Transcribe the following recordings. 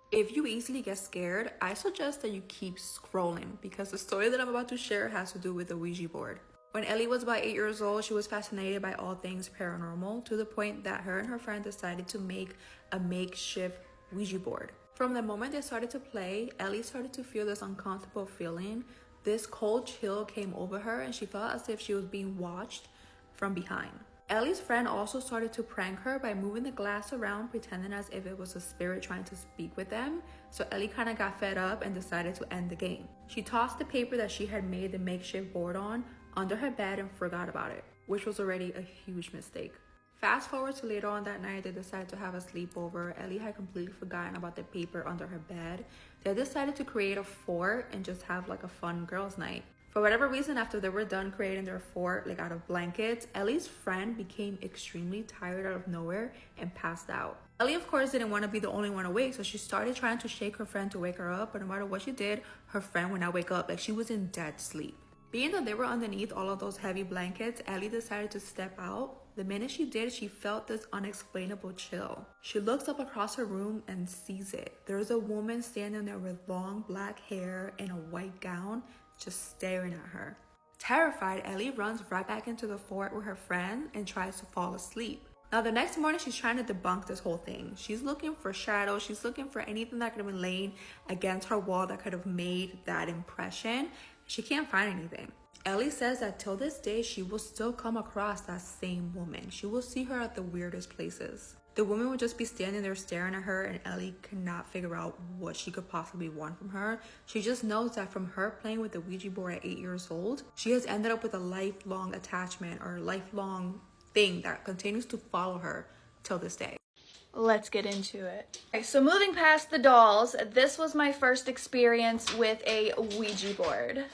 If you easily get scared, I suggest that you keep scrolling because the story that I'm about to share has to do with the Ouija board. When Ellie was about 8 years old, she was fascinated by all things paranormal to the point that her and her friend decided to make a makeshift Ouija board. From the moment they started to play, Ellie started to feel this uncomfortable feeling. This cold chill came over her and she felt as if she was being watched from behind. Ellie's friend also started to prank her by moving the glass around, pretending as if it was a spirit trying to speak with them. So Ellie kind of got fed up and decided to end the game. She tossed the paper that she had made the makeshift board on under her bed and forgot about it, which was already a huge mistake. Fast forward to later on that night, they decided to have a sleepover. Ellie had completely forgotten about the paper under her bed. They decided to create a fort and just have like a fun girls' night. For whatever reason, after they were done creating their fort like out of blankets, Ellie's friend became extremely tired out of nowhere and passed out. Ellie, of course, didn't want to be the only one awake, so she started trying to shake her friend to wake her up, but no matter what she did, her friend would not wake up, like she was in dead sleep. Being that they were underneath all of those heavy blankets, Ellie decided to step out. The minute she did, she felt this unexplainable chill. She looks up across her room and sees it. There's a woman standing there with long black hair and a white gown, just staring at her. Terrified, Ellie runs right back into the fort with her friend and tries to fall asleep. Now the next morning, she's trying to debunk this whole thing. She's looking for shadows. She's looking for anything that could have been laying against her wall that could have made that impression. She can't find anything. Ellie says that till this day, she will still come across that same woman. She will see her at the weirdest places. The woman would just be standing there staring at her, and Ellie cannot figure out what she could possibly want from her. She just knows that from her playing with the Ouija board at 8 years old, she has ended up with a lifelong attachment or lifelong thing that continues to follow her till this day. Let's get into it. Okay, so moving past the dolls, this was my first experience with a Ouija board.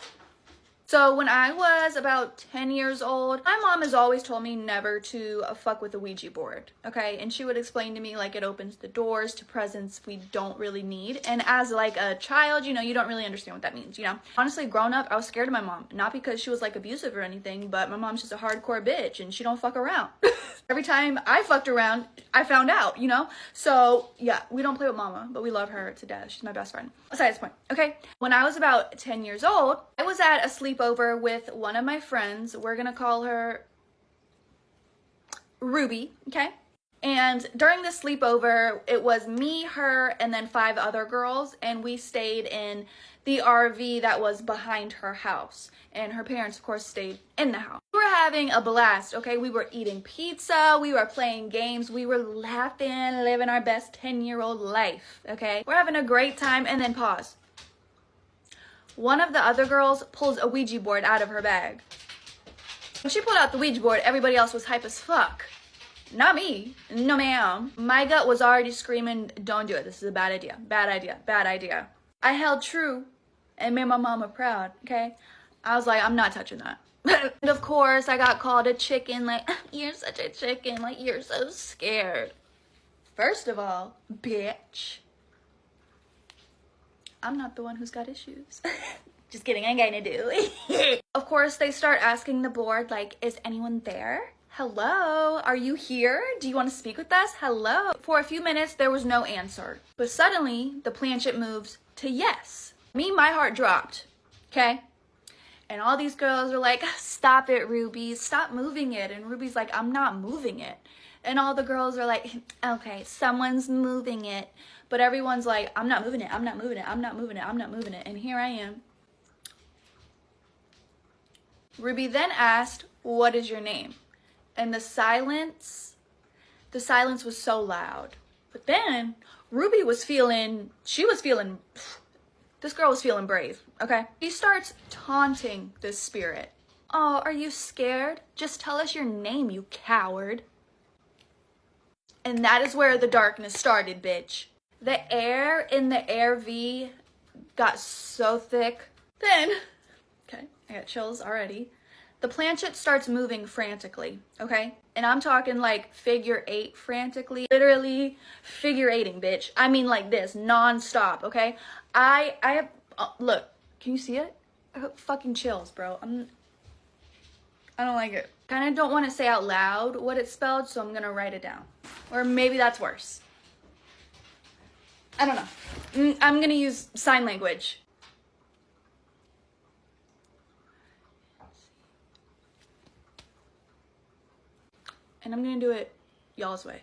So when I was about 10 years old, my mom has always told me never to fuck with a Ouija board, okay? And she would explain to me like it opens the doors to presence we don't really need. And as like a child, you know, you don't really understand what that means, you know? Honestly, growing up, I was scared of my mom. Not because she was like abusive or anything, but my mom's just a hardcore bitch and she don't fuck around. Every time I fucked around, I found out, you know? So yeah, we don't play with mama, but we love her to death. She's my best friend. Besides the point, okay? When I was about 10 years old, I was at a sleepover with one of my friends. We're gonna call her Ruby, okay? And during the sleepover, it was me, her, and then 5 other girls, and we stayed in the RV that was behind her house. And her parents, of course, stayed in the house. We were having a blast, okay? We were eating pizza, we were playing games, we were laughing, living our best 10-year-old life, okay? We're having a great time, and then pause. One of the other girls pulls a Ouija board out of her bag. When she pulled out the Ouija board, everybody else was hype as fuck. Not me. No, ma'am. My gut was already screaming, don't do it. This is a bad idea. Bad idea. Bad idea. I held true and made my mama proud, okay? I was like, I'm not touching that. And of course, I got called a chicken. Like, you're such a chicken. Like, you're so scared. First of all, bitch. I'm not the one who's got issues. Just kidding, I kinda do. Of course, they start asking the board, like, is anyone there? Hello, are you here? Do you want to speak with us? Hello. For a few minutes, there was no answer. But suddenly, the planchette moves to yes. My heart dropped, okay? And all these girls are like, stop it, Ruby, stop moving it. And Ruby's like, I'm not moving it. And all the girls are like, okay, someone's moving it. But everyone's like, I'm not moving it, I'm not moving it, I'm not moving it, I'm not moving it. And here I am. Ruby then asked, what is your name? And the silence was so loud. But then Ruby was feeling, this girl was feeling brave, okay? She starts taunting this spirit. Oh, are you scared? Just tell us your name, you coward. And that is where the darkness started, bitch. The air in the RV got so thick. Then, okay, I got chills already. The planchette starts moving frantically, okay? And I'm talking like figure 8 frantically. Literally figure 8ing, bitch. I mean like this, non-stop, okay? I have, look, can you see it? I got fucking chills, bro. I don't like it. Kind of don't want to say out loud what it spelled, so I'm gonna write it down. Or maybe that's worse. I don't know. I'm gonna use sign language. And I'm gonna do it y'all's way.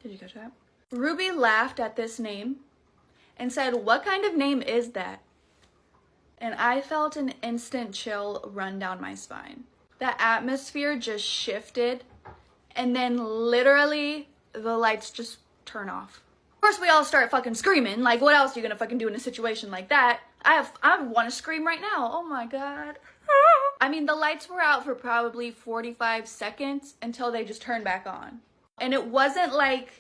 Did you catch that? Ruby laughed at this name and said, "What kind of name is that?" And I felt an instant chill run down my spine. The atmosphere just shifted, and then literally the lights just turn off. Of course, we all start fucking screaming. Like, what else are you gonna fucking do in a situation like that? I want to scream right now. Oh my God. I mean, the lights were out for probably 45 seconds until they just turned back on. And it wasn't like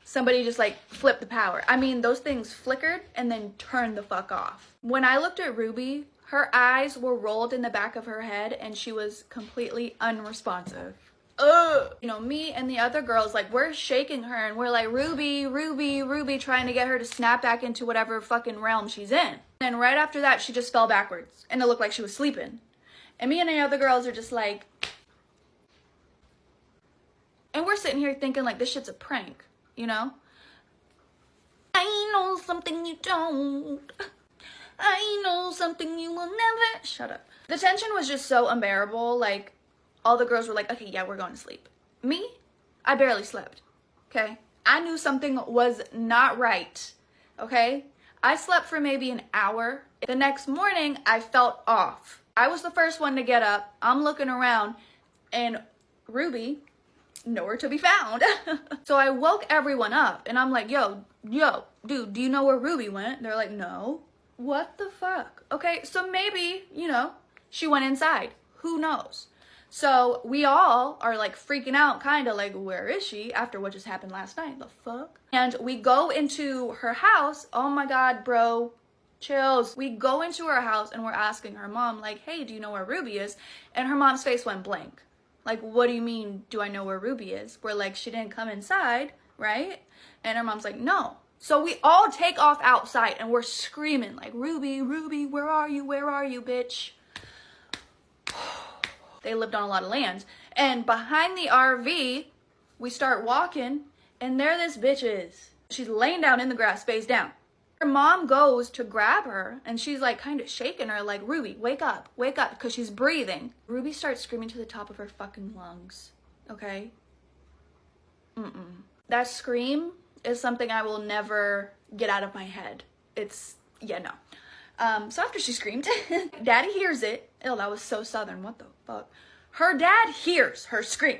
somebody just like flipped the power. I mean, those things flickered and then turned the fuck off. When I looked at Ruby, her eyes were rolled in the back of her head and she was completely unresponsive. You know, me and the other girls, like, we're shaking her and we're like, Ruby, Ruby, Ruby, trying to get her to snap back into whatever fucking realm she's in. And right after that, she just fell backwards and it looked like she was sleeping. And me and the other girls are just like, and we're sitting here thinking like this shit's a prank, you know? I know something you don't. I know something you will never. Shut up. The tension was just so unbearable. Like, all the girls were like, okay, yeah, we're going to sleep. Me, I barely slept, okay? I knew something was not right, okay? I slept for maybe an hour. The next morning, I felt off. I was the first one to get up. I'm looking around, and Ruby, nowhere to be found. So I woke everyone up, and I'm like, yo, dude, do you know where Ruby went? They're like, no. What the fuck? Okay, so maybe, you know, she went inside. Who knows? So we all are like freaking out, kind of like, where is she after what just happened last night? The fuck? And we go into her house. Oh my God, bro, chills. We go into her house and we're asking her mom, like, hey, do you know where Ruby is? And her mom's face went blank. Like, what do you mean, do I know where Ruby is? We're like, she didn't come inside, right? And her mom's like, no. So we all take off outside and we're screaming like, Ruby, Ruby, where are you? Where are you, bitch? They lived on a lot of land. And behind the RV, we start walking, and there this bitch is. She's laying down in the grass, face down. Her mom goes to grab her, and she's like kind of shaking her, like, Ruby, wake up, because she's breathing. Ruby starts screaming to the top of her fucking lungs, okay? That scream is something I will never get out of my head. It's, yeah, no. So after she screamed, Daddy hears it. Oh, that was so southern. What the fuck? Her dad hears her scream.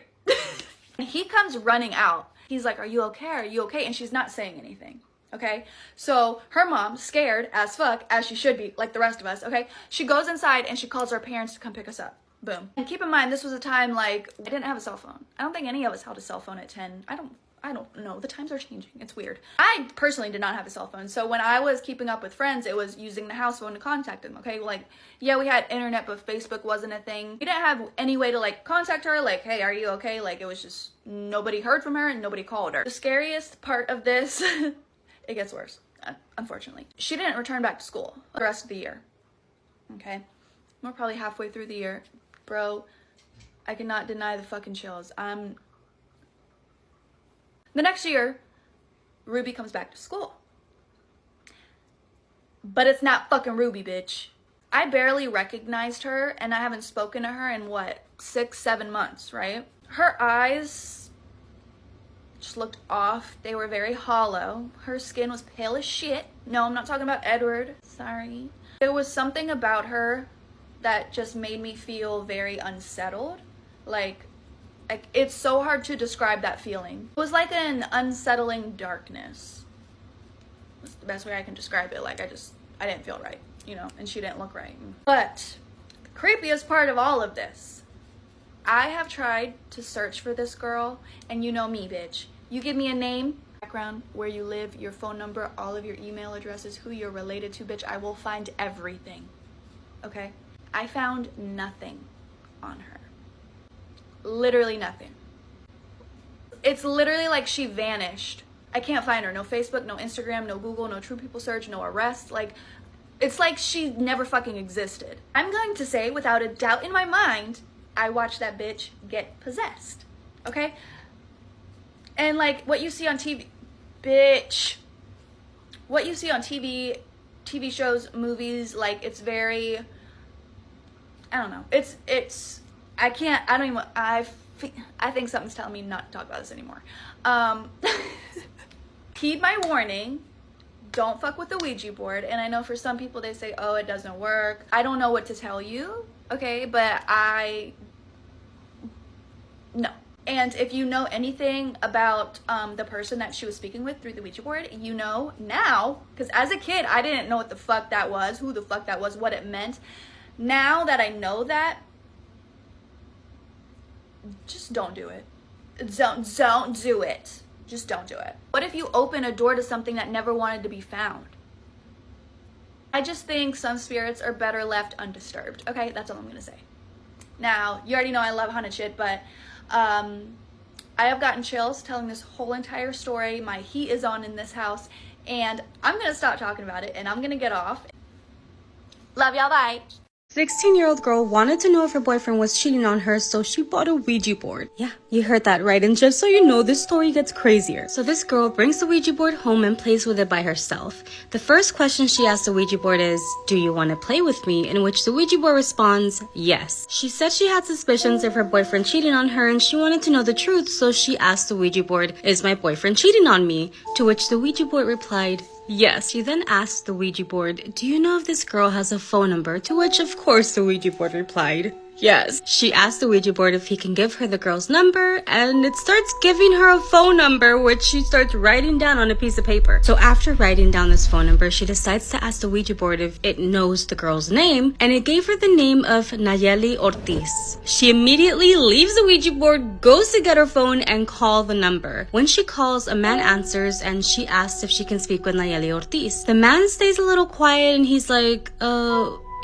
He comes running out. He's like, are you okay? Are you okay? And she's not saying anything. Okay? So her mom, scared as fuck, as she should be, like the rest of us, okay? She goes inside and she calls our parents to come pick us up. Boom. And keep in mind, this was a time like, I didn't have a cell phone. I don't think any of us held a cell phone at 10. I don't know. The times are changing. It's weird. I personally did not have a cell phone. So when I was keeping up with friends, it was using the house phone to contact them. Okay. Like, yeah, we had internet, but Facebook wasn't a thing. We didn't have any way to like contact her. Like, hey, are you okay? Like, it was just nobody heard from her and nobody called her. The scariest part of this, it gets worse, unfortunately. She didn't return back to school the rest of the year. Okay. We're probably halfway through the year. Bro, I cannot deny the fucking chills. The next year, Ruby comes back to school. But it's not fucking Ruby, bitch. I barely recognized her, and I haven't spoken to her in, what, 6-7 months, right? Her eyes just looked off. They were very hollow. Her skin was pale as shit. No, I'm not talking about Edward. Sorry. There was something about her that just made me feel very unsettled. Like, it's so hard to describe that feeling. It was like an unsettling darkness. That's the best way I can describe it. Like, I didn't feel right, you know, and she didn't look right. But the creepiest part of all of this, I have tried to search for this girl, and you know me, bitch. You give me a name, background, where you live, your phone number, all of your email addresses, who you're related to, bitch, I will find everything, okay? I found nothing on her. Literally nothing. It's literally like she vanished. I can't find her. No Facebook, no Instagram, no Google, no True People Search, no arrest. Like, it's like she never fucking existed. I'm going to say, without a doubt in my mind, I watched that bitch get possessed. Okay? And like what you see on TV, bitch. What you see on TV shows, movies, like it's very, I don't know. I think something's telling me not to talk about this anymore. Heed my warning. Don't fuck with the Ouija board. And I know for some people they say, oh, it doesn't work. I don't know what to tell you, okay? But no. And if you know anything about the person that she was speaking with through the Ouija board, you know now, because as a kid, I didn't know what the fuck that was, who the fuck that was, what it meant. Now that I know that, just don't do it. Don't do it. Just don't do it. What if you open a door to something that never wanted to be found? I just think some spirits are better left undisturbed. Okay, that's all I'm gonna say. Now, you already know I love haunted shit, but I have gotten chills telling this whole entire story. My heat is on in this house, and I'm gonna stop talking about it, and I'm gonna get off. Love y'all, bye. 16-year-old girl wanted to know if her boyfriend was cheating on her, so she bought a Ouija board. Yeah, you heard that right. And just so you know, this story gets crazier. So this girl brings the Ouija board home and plays with it by herself. The first question she asks the Ouija board is, do you want to play with me? In which the Ouija board responds, yes. She said she had suspicions of her boyfriend cheating on her and she wanted to know the truth, so she asked the Ouija board, is my boyfriend cheating on me? To which the Ouija board replied, yes. She then asked the Ouija board, do you know if this girl has a phone number? To which, of course, the Ouija board replied, yes. She asked the Ouija board if he can give her the girl's number, and it starts giving her a phone number, which she starts writing down on a piece of paper. So after writing down this phone number, she decides to ask the Ouija board if it knows the girl's name, and it gave her the name of Nayeli Ortiz. She immediately leaves the Ouija board, goes to get her phone, and call the number. When she calls, a man answers, and she asks if she can speak with Nayeli Ortiz. The man stays a little quiet, and he's like,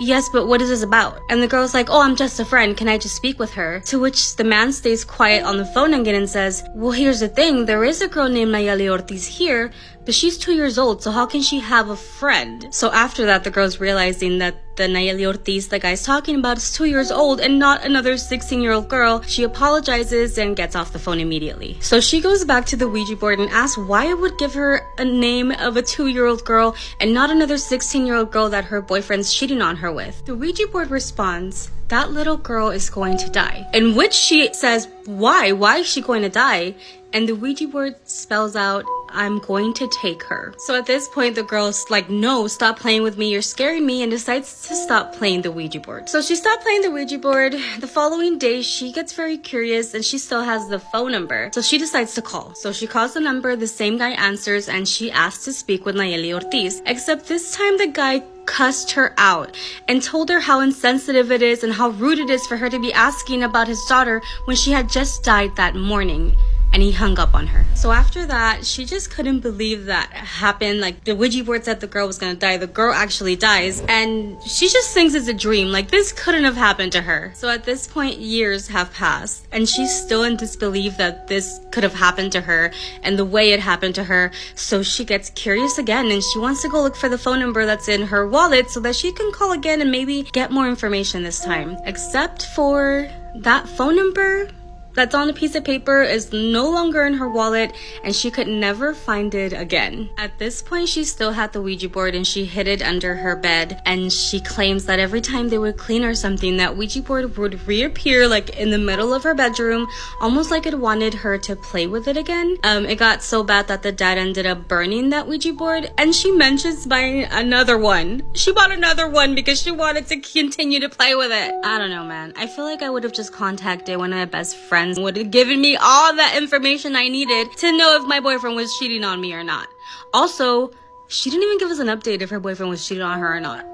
yes, but what is this about? And the girl's like, oh, I'm just a friend. Can I just speak with her? To which the man stays quiet on the phone again and says, well, here's the thing. There is a girl named Nayeli Ortiz here, but she's 2 years old, so how can she have a friend? So after that, the girl's realizing that the Nayeli Ortiz the guy's talking about is 2 years old and not another 16-year-old girl. She apologizes and gets off the phone immediately. So she goes back to the Ouija board and asks why it would give her a name of a 2-year-old girl and not another 16-year-old girl that her boyfriend's cheating on her with. The Ouija board responds, that little girl is going to die. In which she says, why? Why is she going to die? And the Ouija board spells out, I'm going to take her. So at this point, the girl's like, no, stop playing with me. You're scaring me, and decides to stop playing the Ouija board. So she stopped playing the Ouija board. The following day, she gets very curious and she still has the phone number. So she decides to call. So she calls the number, the same guy answers, and she asks to speak with Nayeli Ortiz. Except this time the guy cussed her out and told her how insensitive it is and how rude it is for her to be asking about his daughter when she had just died that morning. And he hung up on her. So after that, she just couldn't believe that happened. Like, the Ouija board said the girl was gonna die. The girl actually dies. And she just thinks it's a dream. Like, this couldn't have happened to her. So at this point, years have passed. And she's still in disbelief that this could have happened to her and the way it happened to her. So she gets curious again and she wants to go look for the phone number that's in her wallet so that she can call again and maybe get more information this time. Except for that phone number that's on a piece of paper is no longer in her wallet and she could never find it again. At this point, she still had the Ouija board and she hid it under her bed, and she claims that every time they would clean or something, that Ouija board would reappear like in the middle of her bedroom, almost like it wanted her to play with it again. It got so bad that the dad ended up burning that Ouija board, and she mentions buying another one. She bought another one because she wanted to continue to play with it. I don't know, man. I feel like I would have just contacted one of my best friends, would have given me all that information I needed to know if my boyfriend was cheating on me or not. Also, she didn't even give us an update if her boyfriend was cheating on her or not.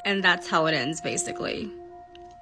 And that's how it ends, basically.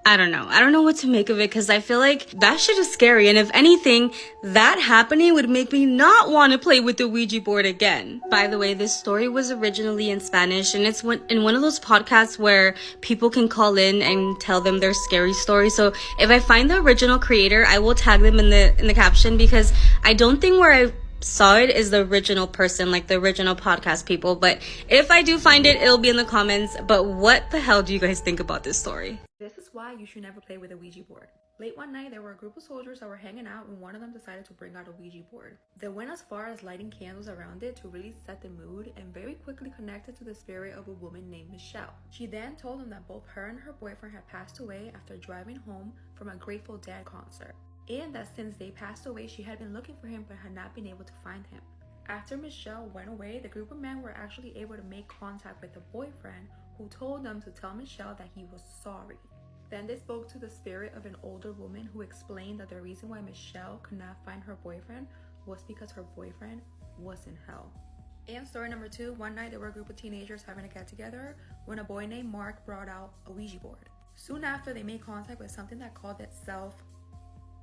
I don't know. I don't know what to make of it because I feel like that shit is scary. And if anything, that happening would make me not want to play with the Ouija board again. By the way, this story was originally in Spanish, and it's in one of those podcasts where people can call in and tell them their scary story. So if I find the original creator, I will tag them in the caption, because I don't think where I saw it is the original person, like the original podcast people. But if I do find it, it'll be in the comments. But what the hell do you guys think about this story? This is why you should never play with a Ouija board. Late one night, there were a group of soldiers that were hanging out and one of them decided to bring out a Ouija board. They went as far as lighting candles around it to really set the mood and very quickly connected to the spirit of a woman named Michelle. She then told them that both her and her boyfriend had passed away after driving home from a Grateful Dead concert, and that since they passed away, she had been looking for him but had not been able to find him. After Michelle went away, the group of men were actually able to make contact with the boyfriend, who told them to tell Michelle that he was sorry. Then they spoke to the spirit of an older woman who explained that the reason why Michelle could not find her boyfriend was because her boyfriend was in hell. And story number 2, one night there were a group of teenagers having a get-together when a boy named Mark brought out a Ouija board. Soon after, they made contact with something that called itself.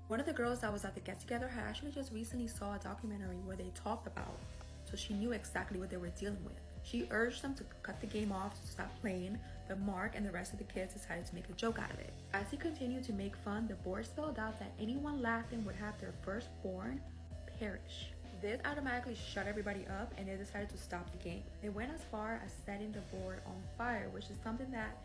One of the girls that was at the get-together had actually just recently saw a documentary where they talked about, so she knew exactly what they were dealing with. She urged them to cut the game off to stop playing, but Mark and the rest of the kids decided to make a joke out of it. As he continued to make fun, the board spelled out that anyone laughing would have their firstborn perish. This automatically shut everybody up and they decided to stop the game. They went as far as setting the board on fire, which is something that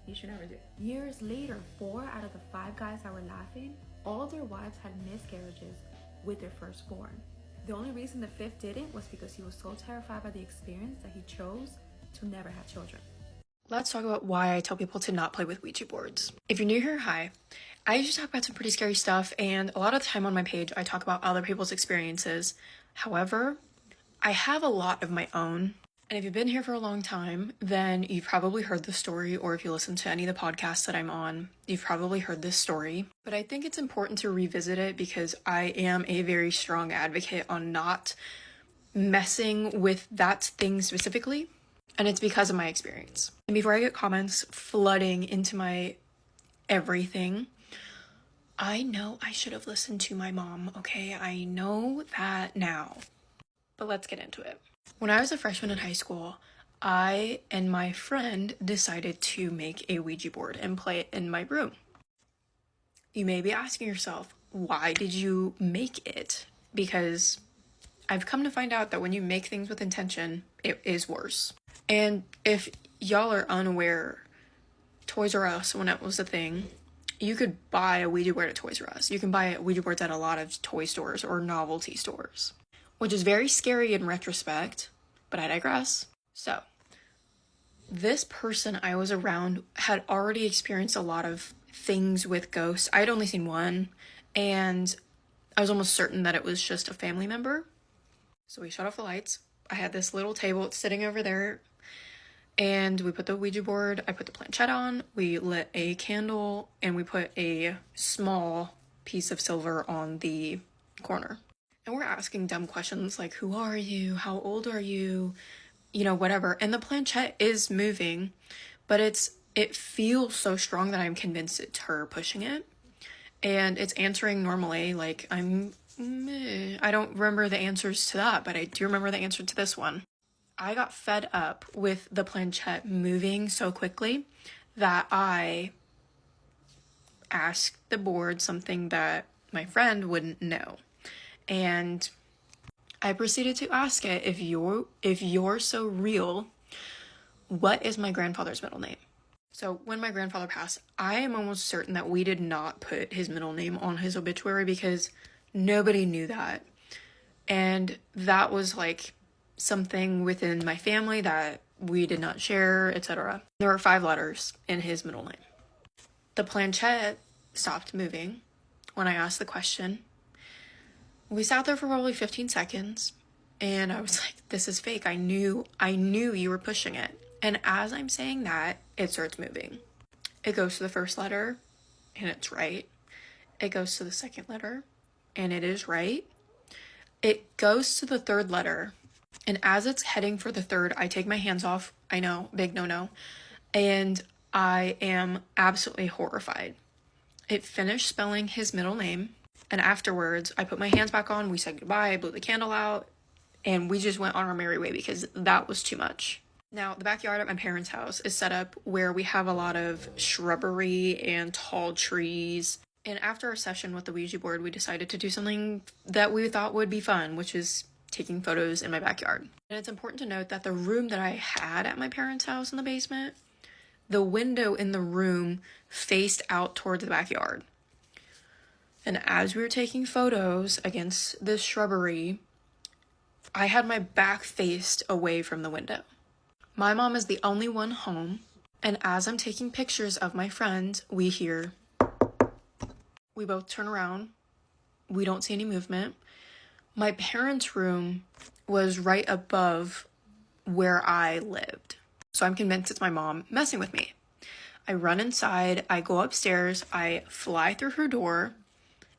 you should never do. Years later, 4 out of the 5 guys that were laughing, all of their wives had miscarriages with their firstborn. The only reason the 5th didn't was because he was so terrified by the experience that he chose to never have children. Let's talk about why I tell people to not play with Ouija boards. If you're new here, hi. I usually talk about some pretty scary stuff, and a lot of the time on my page, I talk about other people's experiences. However, I have a lot of my own. And if you've been here for a long time, then you've probably heard the story, or if you listen to any of the podcasts that I'm on, you've probably heard this story. But I think it's important to revisit it because I am a very strong advocate on not messing with that thing specifically. And it's because of my experience. And before I get comments flooding into my everything, I know I should have listened to my mom, okay? I know that now. But let's get into it. When I was a freshman in high school, I and my friend decided to make a Ouija board and play it in my room. You may be asking yourself, why did you make it? Because I've come to find out that when you make things with intention, it is worse. And if y'all are unaware, Toys R Us, when it was a thing, you could buy a Ouija board at Toys R Us. You can buy Ouija boards at a lot of toy stores or novelty stores, which is very scary in retrospect, but I digress. So, this person I was around had already experienced a lot of things with ghosts. I had only seen one, and I was almost certain that it was just a family member. So we shut off the lights. I had this little table sitting over there, and we put the Ouija board, I put the planchette on, we lit a candle, and we put a small piece of silver on the corner. And we're asking dumb questions like, who are you? How old are you? You know, whatever. And the planchette is moving, but it feels so strong that I'm convinced it's her pushing it. And it's answering normally, like I don't remember the answers to that, but I do remember the answer to this one. I got fed up with the planchette moving so quickly that I asked the board something that my friend wouldn't know. And I proceeded to ask it, if you're so real, what is my grandfather's middle name? So when my grandfather passed, I am almost certain that we did not put his middle name on his obituary because nobody knew that. And that was like something within my family that we did not share, etc. There were 5 letters in his middle name. The planchette stopped moving when I asked the question. We sat there for probably 15 seconds, and I was like, this is fake. I knew you were pushing it. And as I'm saying that, it starts moving. It goes to the first letter, and it's right. It goes to the second letter, and it is right. It goes to the 3rd letter, and as it's heading for the 3rd, I take my hands off. I know, big no-no. And I am absolutely horrified. It finished spelling his middle name. And afterwards, I put my hands back on, we said goodbye, I blew the candle out, and we just went on our merry way because that was too much. Now, the backyard at my parents' house is set up where we have a lot of shrubbery and tall trees. And after our session with the Ouija board, we decided to do something that we thought would be fun, which is taking photos in my backyard. And it's important to note that the room that I had at my parents' house in the basement, the window in the room faced out towards the backyard. And as we were taking photos against this shrubbery, I had my back faced away from the window. My mom is the only one home, and as I'm taking pictures of my friend, we hear. We both turn around. We don't see any movement. My parents' room was right above where I lived. So I'm convinced it's my mom messing with me. I run inside, I go upstairs, I fly through her door,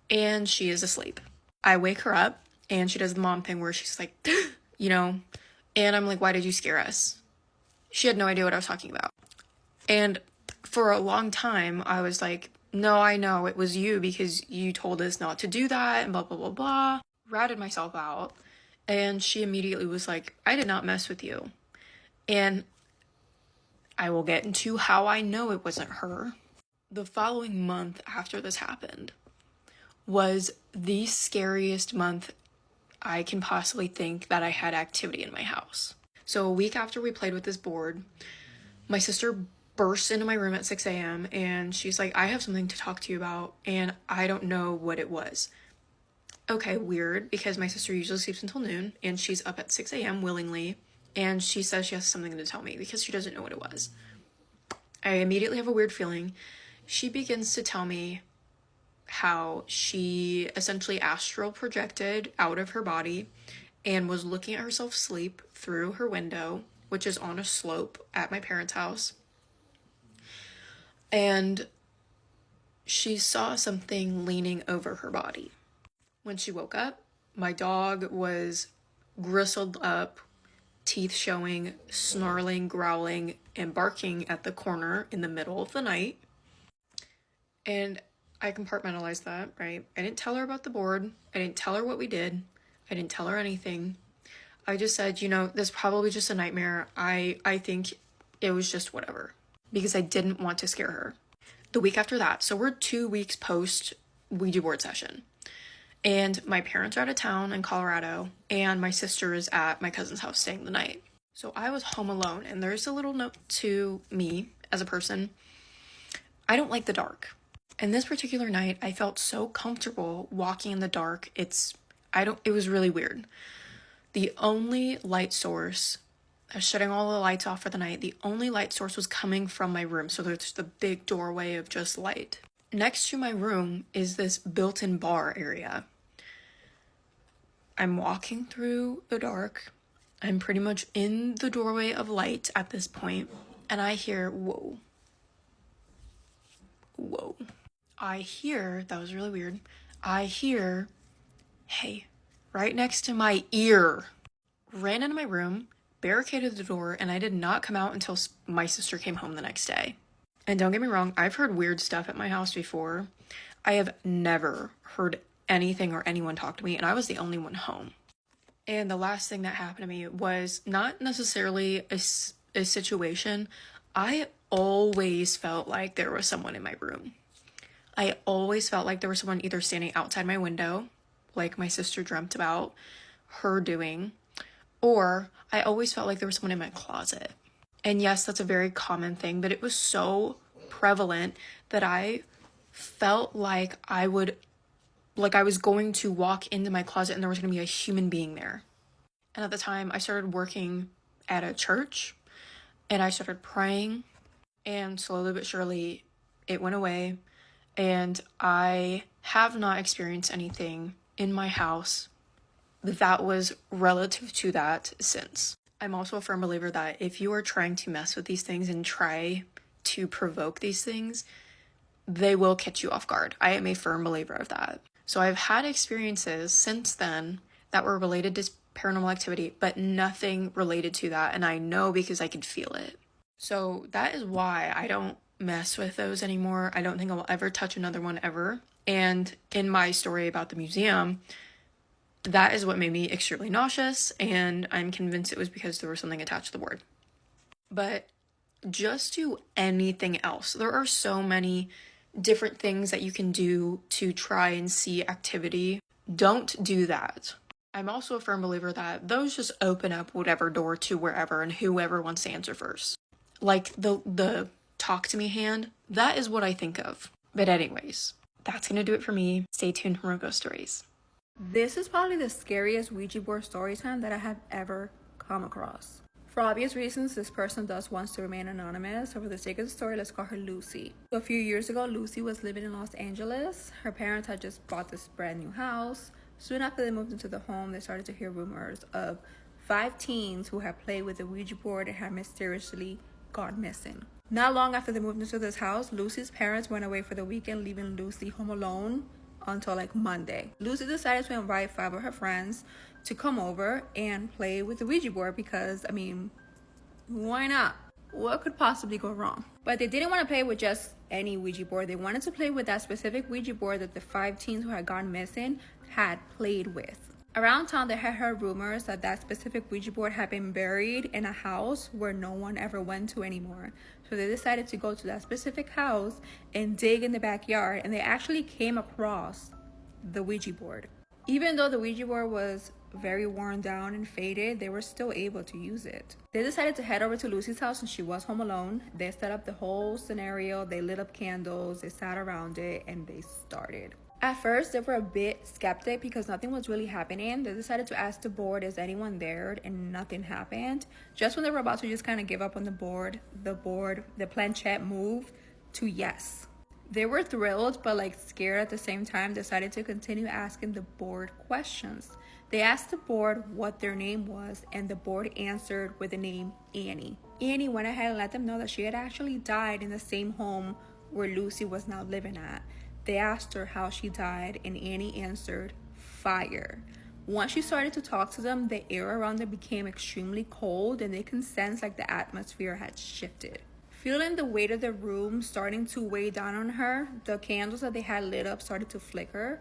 and she is asleep. I wake her up, and she does the mom thing where she's like, you know, and I'm like, why did you scare us? She had no idea what I was talking about. And for a long time, I was like, no, I know it was you because you told us not to do that and blah, blah, blah, blah. Ratted myself out. And she immediately was like, I did not mess with you. And I will get into how I know it wasn't her. The following month after this happened was the scariest month I can possibly think that I had activity in my house. So a week after we played with this board, my sister burst into my room at 6 a.m. and she's like, I have something to talk to you about and I don't know what it was. Okay, weird, because my sister usually sleeps until noon and she's up at 6 a.m. willingly, and she says she has something to tell me because she doesn't know what it was. I immediately have a weird feeling. She begins to tell me how she essentially astral projected out of her body and was looking at herself sleep through her window, which is on a slope at my parents' house. And she saw something leaning over her body. When she woke up, my dog was gristled up, teeth showing, snarling, growling, and barking at the corner in the middle of the night. And I compartmentalized that, right? I didn't tell her about the board. I didn't tell her what we did. I didn't tell her anything. I just said, you know, this is probably just a nightmare. I think it was just whatever, because I didn't want to scare her. The week after that, so we're 2 weeks post Ouija board session, and my parents are out of town in Colorado, and my sister is at my cousin's house staying the night. So I was home alone, and there's a little note to me as a person. I don't like the dark. And this particular night, I felt so comfortable walking in the dark. It was really weird. The only light source, I was shutting all the lights off for the night. The only light source was coming from my room. So there's the big doorway of just light. Next to my room is this built-in bar area. I'm walking through the dark. I'm pretty much in the doorway of light at this point. And I hear, whoa. Whoa. That was really weird. I hear, hey, right next to my ear. Ran into my room, barricaded the door, and I did not come out until my sister came home the next day. And don't get me wrong, I've heard weird stuff at my house before. I have never heard anything or anyone talk to me, and I was the only one home. And the last thing that happened to me was not necessarily a situation. I always felt like there was someone in my room. I always felt like there was someone either standing outside my window, like my sister dreamt about her doing, or I always felt like there was someone in my closet. And yes, that's a very common thing, but it was so prevalent that I felt like I was going to walk into my closet and there was going to be a human being there. And at the time, I started working at a church and I started praying, and slowly but surely it went away. And I have not experienced anything in my house that was relative to that since. I'm also a firm believer that if you are trying to mess with these things and try to provoke these things, they will catch you off guard. I am a firm believer of that. So I've had experiences since then that were related to paranormal activity, but nothing related to that. And I know because I could feel it. So that is why I don't mess with those anymore. I don't think I will ever touch another one ever. And in my story about the museum, that is what made me extremely nauseous, and I'm convinced it was because there was something attached to the board. But just do anything else. There are so many different things that you can do to try and see activity. Don't do that. I'm also a firm believer that those just open up whatever door to wherever and whoever wants to answer first. Like the talk to me hand, that is what I think of. But anyways, that's gonna do it for me. Stay tuned for more ghost stories. This is probably the scariest Ouija board story time that I have ever come across. For obvious reasons, this person wants to remain anonymous, so for the sake of the story, let's call her Lucy. So a few years ago, Lucy was living in Los Angeles. Her parents had just bought this brand new house. Soon after they moved into the home, they started to hear rumors of 5 teens who had played with the Ouija board and had mysteriously gone missing. Not long after they moved into this house, Lucy's parents went away for the weekend, leaving Lucy home alone until like Monday. Lucy decided to invite 5 of her friends to come over and play with the Ouija board because, I mean, why not? What could possibly go wrong? But they didn't want to play with just any Ouija board. They wanted to play with that specific Ouija board that the 5 teens who had gone missing had played with. Around town, they had heard rumors that that specific Ouija board had been buried in a house where no one ever went to anymore. So they decided to go to that specific house and dig in the backyard, and they actually came across the Ouija board. Even though the Ouija board was very worn down and faded, they were still able to use it. They decided to head over to Lucy's house since she was home alone. They set up the whole scenario. They lit up candles, they sat around it, and they started. At first, they were a bit skeptic because nothing was really happening. They decided to ask the board, is anyone there? And nothing happened. Just when they were about to just kind of give up on the planchette moved to yes. They were thrilled, but like scared at the same time, decided to continue asking the board questions. They asked the board what their name was, and the board answered with the name Annie. Annie went ahead and let them know that she had actually died in the same home where Lucy was now living at. They asked her how she died, and Annie answered, fire. Once she started to talk to them, the air around them became extremely cold, and they could sense like the atmosphere had shifted. Feeling the weight of the room starting to weigh down on her, the candles that they had lit up started to flicker.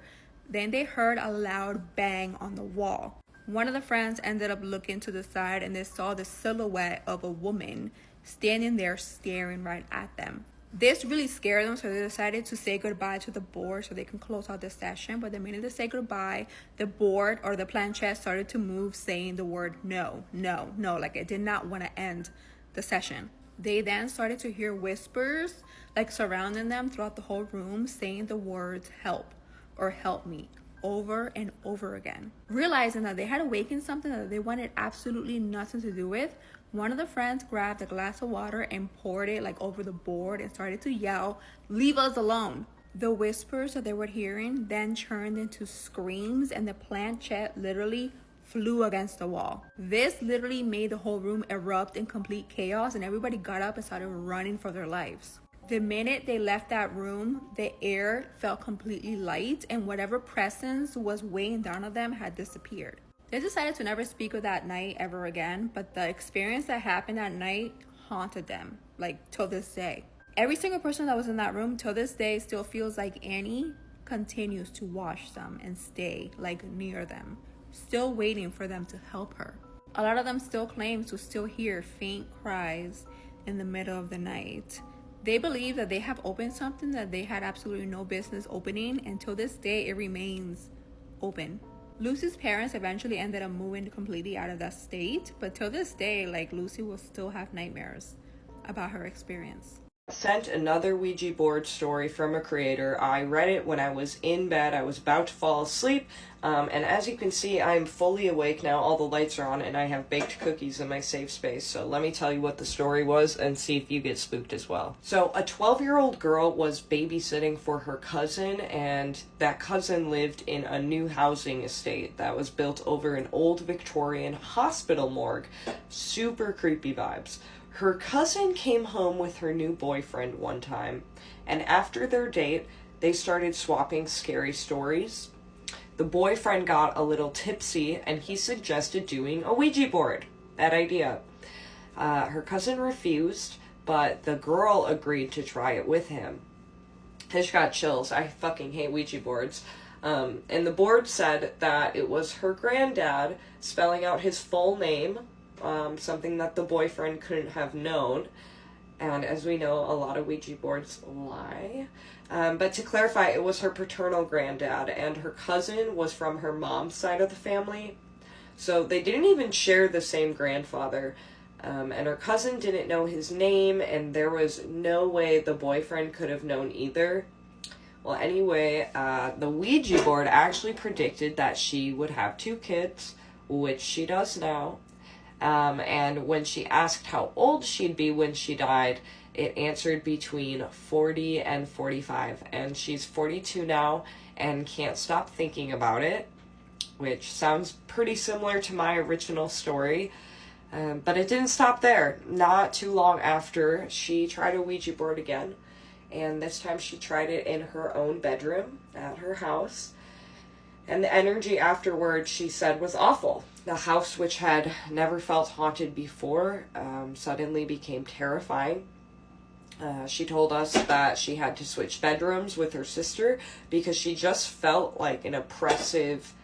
Then they heard a loud bang on the wall. One of the friends ended up looking to the side, and they saw the silhouette of a woman standing there staring right at them. This really scared them, so they decided to say goodbye to the board so they can close out the session. But the minute they say goodbye, the board or the planchette started to move, saying the word no, no, no, like it did not want to end the session. They then started to hear whispers like surrounding them throughout the whole room, saying the words help or help me over and over again. Realizing that they had awakened something that they wanted absolutely nothing to do with, one of the friends grabbed a glass of water and poured it like over the board and started to yell, leave us alone. The whispers that they were hearing then turned into screams, and the planchette literally flew against the wall. This literally made the whole room erupt in complete chaos, and everybody got up and started running for their lives. The minute they left that room, the air felt completely light, and whatever presence was weighing down on them had disappeared. They decided to never speak of that night ever again, but the experience that happened that night haunted them, like till this day. Every single person that was in that room till this day still feels like Annie continues to watch them and stay like near them, still waiting for them to help her. A lot of them still claim to still hear faint cries in the middle of the night. They believe that they have opened something that they had absolutely no business opening, and till this day it remains open. Lucy's parents eventually ended up moving completely out of that state, but till this day, like, Lucy will still have nightmares about her experience. Sent another Ouija board story from a creator. I read it when I was in bed. I was about to fall asleep, and as you can see, I'm fully awake now. All the lights are on, and I have baked cookies in my safe space. So let me tell you what the story was and see if you get spooked as well. So a 12-year-old girl was babysitting for her cousin, and that cousin lived in a new housing estate that was built over an old Victorian hospital morgue. Super creepy vibes. Her cousin came home with her new boyfriend one time, and after their date, they started swapping scary stories. The boyfriend got a little tipsy, and he suggested doing a Ouija board. Bad idea. Her cousin refused, but the girl agreed to try it with him. I just got chills. I fucking hate Ouija boards. And the board said that it was her granddad spelling out his full name, something that the boyfriend couldn't have known. And as we know, a lot of Ouija boards lie. But to clarify, it was her paternal granddad, and her cousin was from her mom's side of the family. So they didn't even share the same grandfather. And her cousin didn't know his name, and there was no way the boyfriend could have known either. Well, anyway, the Ouija board actually predicted that she would have 2 kids, which she does now. And when she asked how old she'd be when she died, it answered between 40 and 45. And she's 42 now and can't stop thinking about it, which sounds pretty similar to my original story. But it didn't stop there. Not too long after, she tried a Ouija board again. And this time she tried it in her own bedroom at her house. And the energy afterwards, she said, was awful. The house, which had never felt haunted before, suddenly became terrifying. She told us that she had to switch bedrooms with her sister because she just felt like an oppressive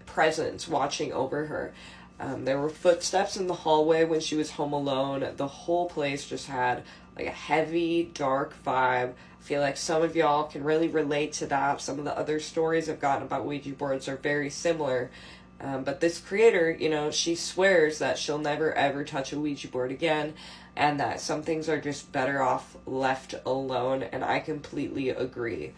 presence watching over her. There were footsteps in the hallway when she was home alone. The whole place just had like a heavy, dark vibe. I feel like some of y'all can really relate to that. Some of the other stories I've gotten about Ouija boards are very similar. But this creator, you know, she swears that she'll never ever touch a Ouija board again, and that some things are just better off left alone, and I completely agree.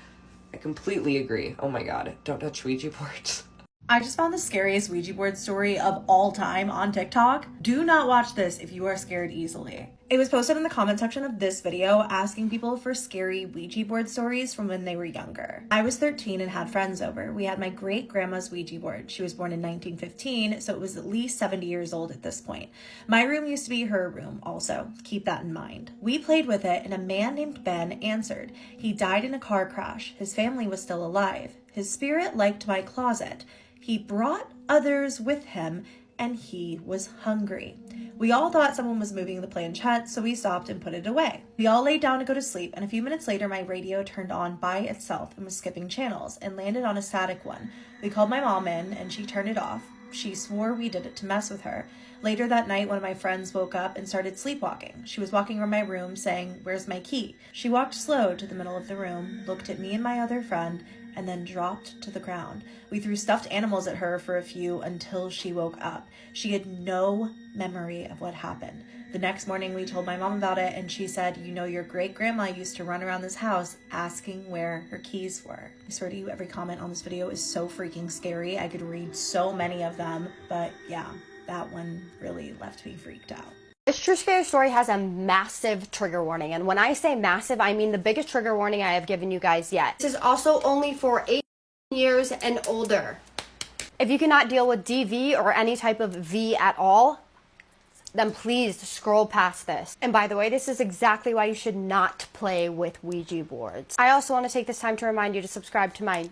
Oh my god, don't touch Ouija boards. I just found the scariest Ouija board story of all time on TikTok. Do not watch this if you are scared easily. It was posted in the comment section of this video asking people for scary Ouija board stories from when they were younger. I was 13 and had friends over. We had my great grandma's Ouija board. She was born in 1915, so it was at least 70 years old at this point. My room used to be her room also. Keep that in mind. We played with it and a man named Ben answered. He died in a car crash. His family was still alive. His spirit liked my closet. He brought others with him and he was hungry. We all thought someone was moving the planchette, so we stopped and put it away. We all laid down to go to sleep, and a few minutes later, my radio turned on by itself and was skipping channels and landed on a static one. We called my mom in, and she turned it off. She swore we did it to mess with her. Later that night, one of my friends woke up and started sleepwalking. She was walking around my room saying, "Where's my key?" She walked slow to the middle of the room, looked at me and my other friend, and then dropped to the ground. We threw stuffed animals at her for a few until she woke up. She had no memory of what happened. The next morning we told my mom about it and she said, "You know, your great grandma used to run around this house asking where her keys were." I swear to you, every comment on this video is so freaking scary. I could read so many of them, but yeah, that one really left me freaked out. This true scary story has a massive trigger warning, and when I say massive, I mean the biggest trigger warning I have given you guys yet. This is also only for 18 years and older. If you cannot deal with DV or any type of V at all, then please scroll past this. And by the way, this is exactly why you should not play with Ouija boards. I also want to take this time to remind you to subscribe to mine.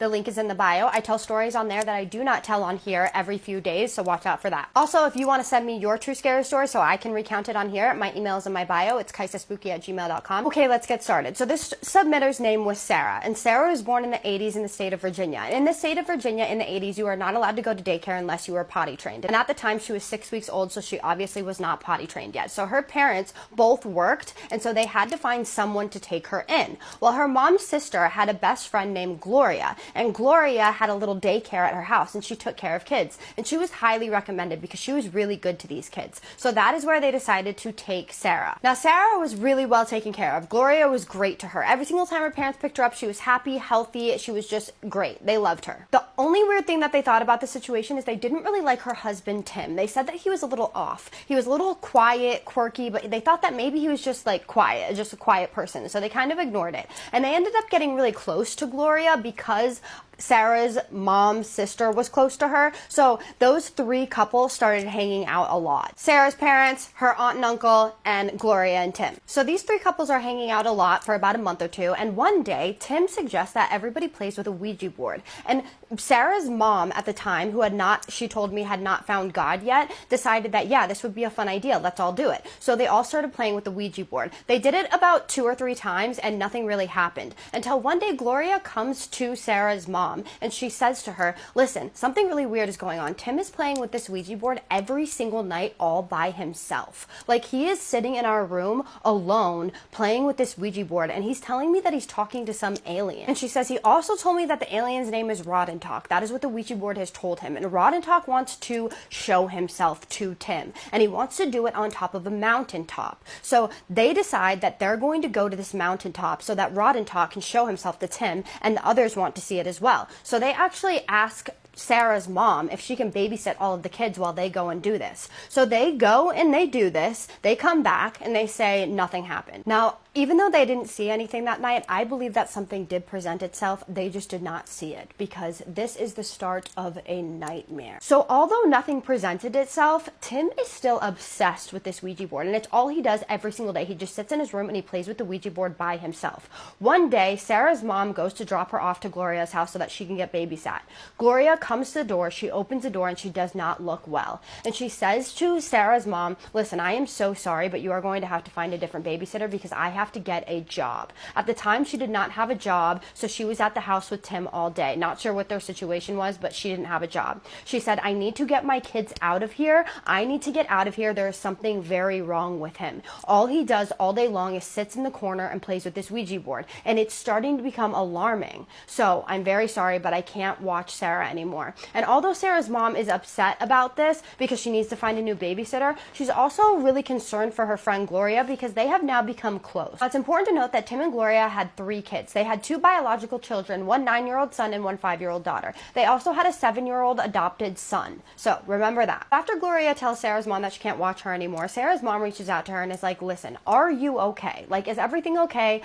The link is in the bio. I tell stories on there that I do not tell on here every few days, so watch out for that. Also, if you want to send me your true scary story so I can recount it on here, my email is in my bio. It's kaisespooky@gmail.com. Okay, let's get started. So this submitter's name was Sarah, and Sarah was born in the 80s in the state of Virginia. And in the state of Virginia in the 80s, you are not allowed to go to daycare unless you were potty trained. And at the time, she was 6 weeks old, so she obviously was not potty trained yet. So her parents both worked, and so they had to find someone to take her in. Well, her mom's sister had a best friend named Gloria, and Gloria had a little daycare at her house and she took care of kids, and she was highly recommended because she was really good to these kids. So that is where they decided to take Sarah. Now Sarah was really well taken care of. Gloria was great to her. Every single time her parents picked her up, she was happy, healthy, she was just great. They loved her. The only weird thing that they thought about the situation is they didn't really like her husband Tim. They said that he was a little off. He was a little quiet, quirky, but they thought that maybe he was just like quiet, just a quiet person. So they kind of ignored it. And they ended up getting really close to Gloria because Sarah's mom's sister was close to her. So those three couples started hanging out a lot. Sarah's parents, her aunt and uncle, and Gloria and Tim. So these three couples are hanging out a lot for about a month or two. And one day, Tim suggests that everybody plays with a Ouija board. And Sarah's mom at the time, who she told me had not found God yet, decided that, yeah, this would be a fun idea. Let's all do it. So they all started playing with the Ouija board. They did it about 2 or 3 times and nothing really happened until one day Gloria comes to Sarah's mom and she says to her, "Listen, something really weird is going on. Tim is playing with this Ouija board every single night all by himself. Like, he is sitting in our room alone playing with this Ouija board, and he's telling me that he's talking to some alien." And she says, "He also told me that the alien's name is Rodden. and Talk. That is what the Ouija board has told him. And Rod and Talk wants to show himself to Tim, and he wants to do it on top of a mountaintop. So they decide that they're going to go to this mountaintop so that Rod and Talk can show himself to Tim, and the others want to see it as well. So they actually ask Sarah's mom if she can babysit all of the kids while they go and do this. So they go and they do this. They come back and they say nothing happened. Now, even though they didn't see anything that night, I believe that something did present itself. They just did not see it, because this is the start of a nightmare. So although nothing presented itself, Tim is still obsessed with this Ouija board, and it's all he does every single day. He just sits in his room and he plays with the Ouija board by himself. One day, Sarah's mom goes to drop her off to Gloria's house so that she can get babysat. Gloria comes to the door, she opens the door, and she does not look well. And she says to Sarah's mom, listen, I am so sorry, but you are going to have to find a different babysitter because I have to get a job. At the time, she did not have a job, so she was at the house with Tim all day. Not sure what their situation was, but she didn't have a job. She said, I need to get my kids out of here. I need to get out of here. There is something very wrong with him. All he does all day long is sits in the corner and plays with this Ouija board, and it's starting to become alarming. So I'm very sorry, but I can't watch Sarah anymore. And although Sarah's mom is upset about this because she needs to find a new babysitter, she's also really concerned for her friend Gloria because they have now become close. It's important to note that Tim and Gloria had 3 kids. They had 2 biological children, one 9-year-old son and one 5-year-old daughter. They also had a 7-year-old adopted son. So remember that. After Gloria tells Sarah's mom that she can't watch her anymore, Sarah's mom reaches out to her and is like, listen, are you okay? Like, is everything okay?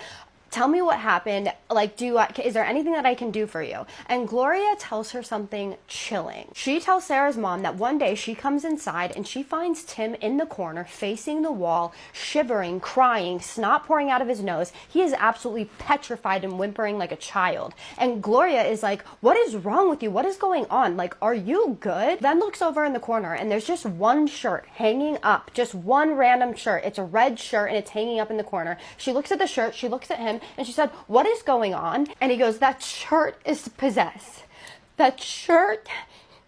Tell me what happened. Like, is there anything that I can do for you? And Gloria tells her something chilling. She tells Sarah's mom that one day she comes inside and she finds Tim in the corner facing the wall, shivering, crying, snot pouring out of his nose. He is absolutely petrified and whimpering like a child. And Gloria is like, what is wrong with you? What is going on? Like, are you good? Then looks over in the corner and there's just one shirt hanging up, just one random shirt. It's a red shirt and it's hanging up in the corner. She looks at the shirt, she looks at him, and she said, what is going on? And he goes, that shirt is possessed. That shirt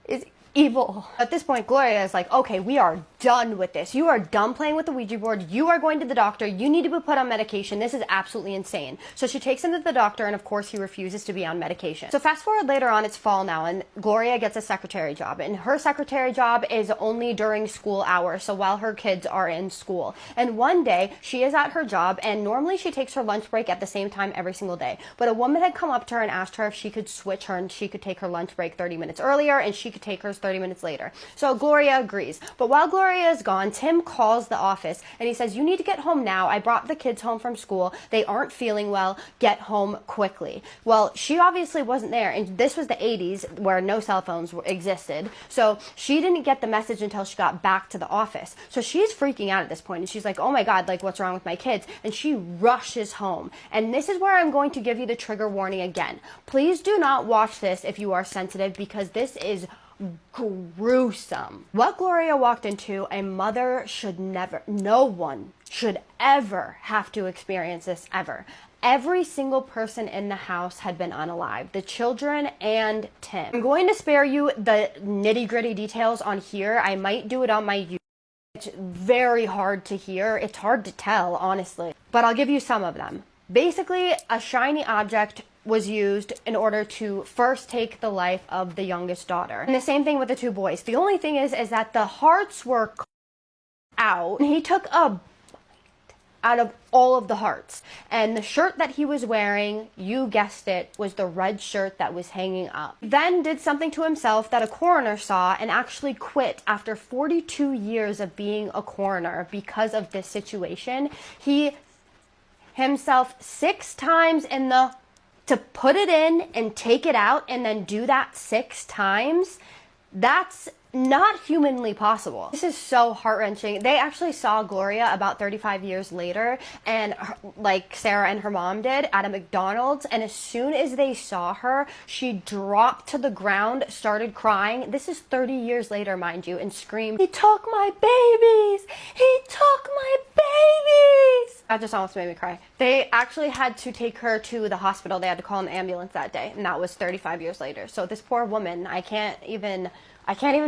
is evil. At this point, Gloria is like, okay, we are done with this. You are done playing with the Ouija board. You are going to the doctor. You need to be put on medication. This is absolutely insane. So she takes him to the doctor, and of course he refuses to be on medication. So fast forward later on, it's fall now, and Gloria gets a secretary job, and her secretary job is only during school hours, so while her kids are in school. And one day she is at her job, and normally she takes her lunch break at the same time every single day, but a woman had come up to her and asked her if she could switch her and she could take her lunch break 30 minutes earlier and she could take hers 30 minutes later. So Gloria agrees. But while Gloria is gone, Tim calls the office and he says, you need to get home now. I brought the kids home from school. They aren't feeling well. Get home quickly. Well, she obviously wasn't there, and this was the 80s where no cell phones existed. So she didn't get the message until she got back to the office. So she's freaking out at this point and she's like, oh my God, like what's wrong with my kids? And she rushes home. And this is where I'm going to give you the trigger warning again. Please do not watch this if you are sensitive, because this is gruesome. What Gloria walked into, a mother should never, no one should ever have to experience this ever. Every single person in the house had been unalive, the children and Tim. I'm going to spare you the nitty-gritty details on here. I might do it on my YouTube. It's very hard to hear. It's hard to tell, honestly, but I'll give you some of them. Basically, a shiny object was used in order to first take the life of the youngest daughter. And the same thing with the 2 boys. The only thing is that the hearts were out. He took a bite out of all of the hearts. And the shirt that he was wearing, you guessed it, was the red shirt that was hanging up. Then did something to himself that a coroner saw and actually quit after 42 years of being a coroner because of this situation. He himself 6 times in the to put it in and take it out and then do that 6 times, that's not humanly possible. This is so heart-wrenching. They actually saw Gloria about 35 years later, and like Sarah and her mom did, at a McDonald's, and as soon as they saw her, she dropped to the ground, started crying. This is 30 years later, mind you, and screamed, he took my babies! He took my babies! That just almost made me cry. They actually had to take her to the hospital. They had to call an ambulance that day, and that was 35 years later. So this poor woman, I can't even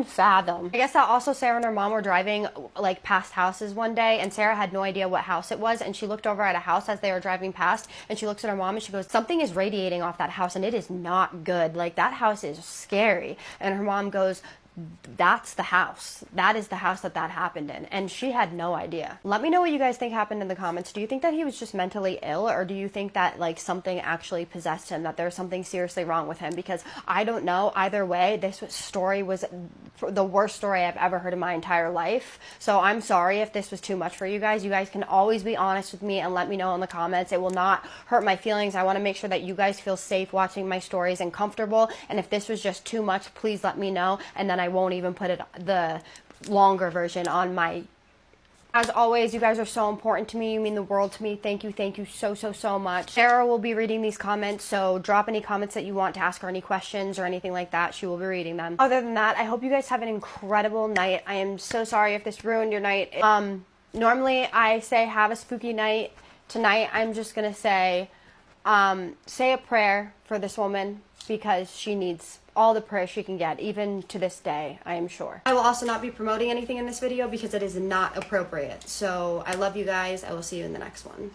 fathom. I guess that also Sarah and her mom were driving like past houses one day, and Sarah had no idea what house it was, and she looked over at a house as they were driving past, and she looks at her mom and she goes, something is radiating off that house and it is not good. Like, that house is scary. And her mom goes, that's the house. That is the house that happened in. And she had no idea. Let me know what you guys think happened in the comments. Do you think that he was just mentally ill, or do you think that like something actually possessed him, that there's something seriously wrong with him? Because I don't know. Either way, this story was the worst story I've ever heard in my entire life. So I'm sorry if this was too much for you guys. You guys can always be honest with me and let me know in the comments. It will not hurt my feelings. I want to make sure that you guys feel safe watching my stories and comfortable. And if this was just too much, please let me know, and then I won't even put it the longer version on my. As always, you guys are so important to me. You mean the world to me. Thank you so much. Sarah will be reading these comments, so drop any comments that you want to ask her, any questions or anything like that. She will be reading them. Other than that, I hope you guys have an incredible night. I am so sorry if this ruined your night. Normally I say have a spooky night. Tonight I'm just gonna say a prayer for this woman, because she needs all the prayer she can get, even to this day, I am sure. I will also not be promoting anything in this video because it is not appropriate. So I love you guys. I will see you in the next one.